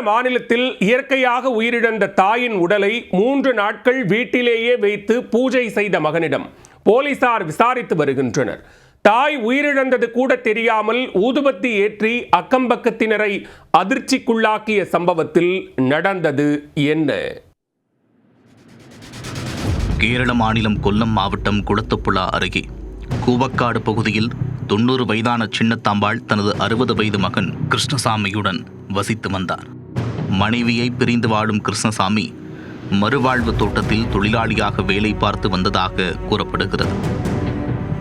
மாநிலத்தில் இயற்கையாக உயிரிழந்த தாயின் உடலை 3 நாட்கள் வீட்டிலேயே வைத்து பூஜை செய்த மகனிடம் போலீசார் விசாரித்து வருகின்றனர். தாய் உயிரிழந்தது கூட தெரியாமல் ஊதுபத்தி ஏற்றி அக்கம்பக்கத்தினரை அதிர்ச்சிக்குள்ளாக்கிய சம்பவத்தில் நடந்தது என்ன? கேரள மாநிலம் கொல்லம் மாவட்டம் குளத்துப்புழா அருகே கூவக்காடு பகுதியில் 90 வயதான சின்னத்தாம்பாள் தனது 60 வயது மகன் கிருஷ்ணசாமியுடன் வசித்து வந்தார். மனைவியை பிரிந்து வாழும் கிருஷ்ணசாமி மறுவாழ்வு தோட்டத்தில் தொழிலாளியாக வேலை பார்த்து வந்ததாக கூறப்படுகிறது.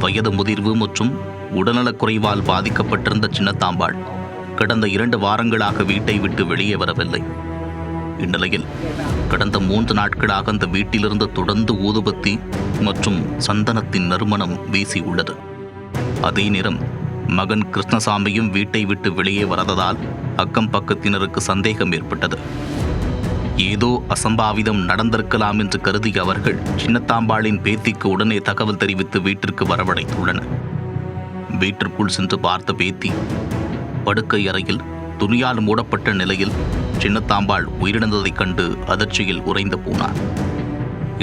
வயது முதிர்வு மற்றும் உடல்நலக் குறைவால் பாதிக்கப்பட்டிருந்த சின்னத்தாம்பாள் கடந்த 2 வாரங்களாக வீட்டை விட்டு வெளியே வரவில்லை. இந்நிலையில் கடந்த 3 நாட்களாக அந்த வீட்டிலிருந்து தொடர்ந்து ஊதுபத்தி மற்றும் சந்தனத்தின் நறுமணம் வீசியுள்ளது. அதே நேரம் மகன் கிருஷ்ணசாமியும் வீட்டை விட்டு வெளியே வராததால் அக்கம் பக்கத்தினருக்கு சந்தேகம் ஏற்பட்டது. ஏதோ அசம்பாவிதம் நடந்திருக்கலாம் என்று கருதிய அவர்கள் சின்னத்தாம்பாளின் பேத்திக்கு உடனே தகவல் தெரிவித்து வீட்டிற்கு வரவழைத்துள்ளனர். வீட்டிற்குள் சென்று பார்த்த பேத்தி படுக்கை அறையில் துணியால் மூடப்பட்ட நிலையில் சின்னத்தாம்பாள் உயிரிழந்ததைக் கண்டு அதிர்ச்சியில் உறைந்து போனார்.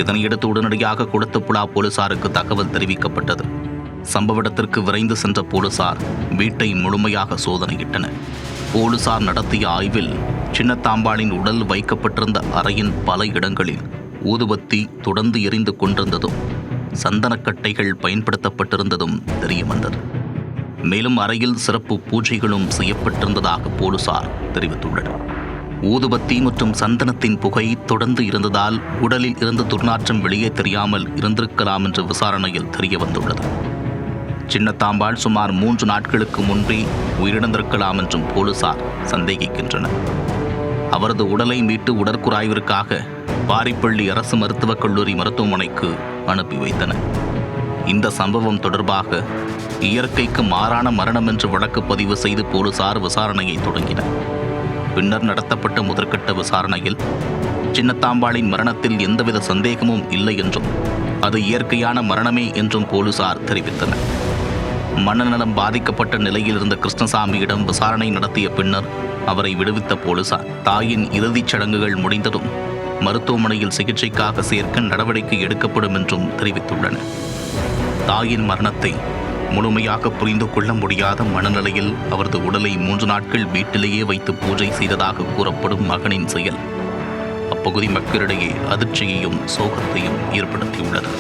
இதனையடுத்து உடனடியாக குளத்துப்புழா போலீசாருக்கு தகவல் தெரிவிக்கப்பட்டது. சம்பவ இடத்திற்கு விரைந்து சென்ற போலீசார் வீட்டை முழுமையாக சோதனையிட்டனர். போலீசார் நடத்திய ஆய்வில் சின்னத்தாம்பாளின் உடல் வைக்கப்பட்டிருந்த அறையின் பல இடங்களில் ஊதுபத்தி தொடர்ந்து எரிந்து கொண்டிருந்ததும் சந்தனக்கட்டைகள் பயன்படுத்தப்பட்டிருந்ததும் தெரியவந்தது. மேலும் அறையில் சிறப்பு பூஜைகளும் செய்யப்பட்டிருந்ததாக போலீசார் தெரிவித்துள்ளனர். ஊதுபத்தி மற்றும் சந்தனத்தின் புகை தொடர்ந்து இருந்ததால் உடலில் இருந்து துர்நாற்றம் வெளியே தெரியாமல் இருந்திருக்கலாம் என்று விசாரணையில் தெரிய வந்துள்ளது. சின்னத்தாம்பாள் சுமார் 3 நாட்களுக்கு முன்பே உயிரிழந்திருக்கலாம் என்றும் போலீசார் சந்தேகிக்கின்றனர். அவரது உடலை மீட்டு உடற்குறாய்விற்காக பாரிப்பள்ளி அரசு மருத்துவக் கல்லூரி மருத்துவமனைக்கு அனுப்பி வைத்தனர். இந்த சம்பவம் தொடர்பாக இயற்கைக்கு மாறான மரணம் என்று வழக்கு பதிவு செய்து போலீசார் விசாரணையை தொடங்கினர். பின்னர் நடத்தப்பட்ட முதற்கட்ட விசாரணையில் சின்னத்தாம்பாளின் மரணத்தில் எந்தவித சந்தேகமும் இல்லை என்றும் அது இயற்கையான மரணமே என்றும் போலீசார் தெரிவித்தனர். மனநலம் பாதிக்கப்பட்ட நிலையில் இருந்த கிருஷ்ணசாமியிடம் விசாரணை நடத்திய பின்னர் அவரை விடுவித்த போலீசார் தாயின் இறுதிச் சடங்குகள் முடிந்ததும் மருத்துவமனையில் சிகிச்சைக்காக சேர்க்க நடவடிக்கை எடுக்கப்படும் என்றும் தெரிவித்துள்ளனர். தாயின் மரணத்தை முழுமையாக புரிந்து கொள்ள முடியாத மனநிலையில் அவரது உடலை 3 நாட்கள் வீட்டிலேயே வைத்து பூஜை செய்ததாக கூறப்படும் மகனின் செயல் அப்பகுதி மக்களிடையே அதிர்ச்சியையும் சோகத்தையும் ஏற்படுத்தியுள்ளது.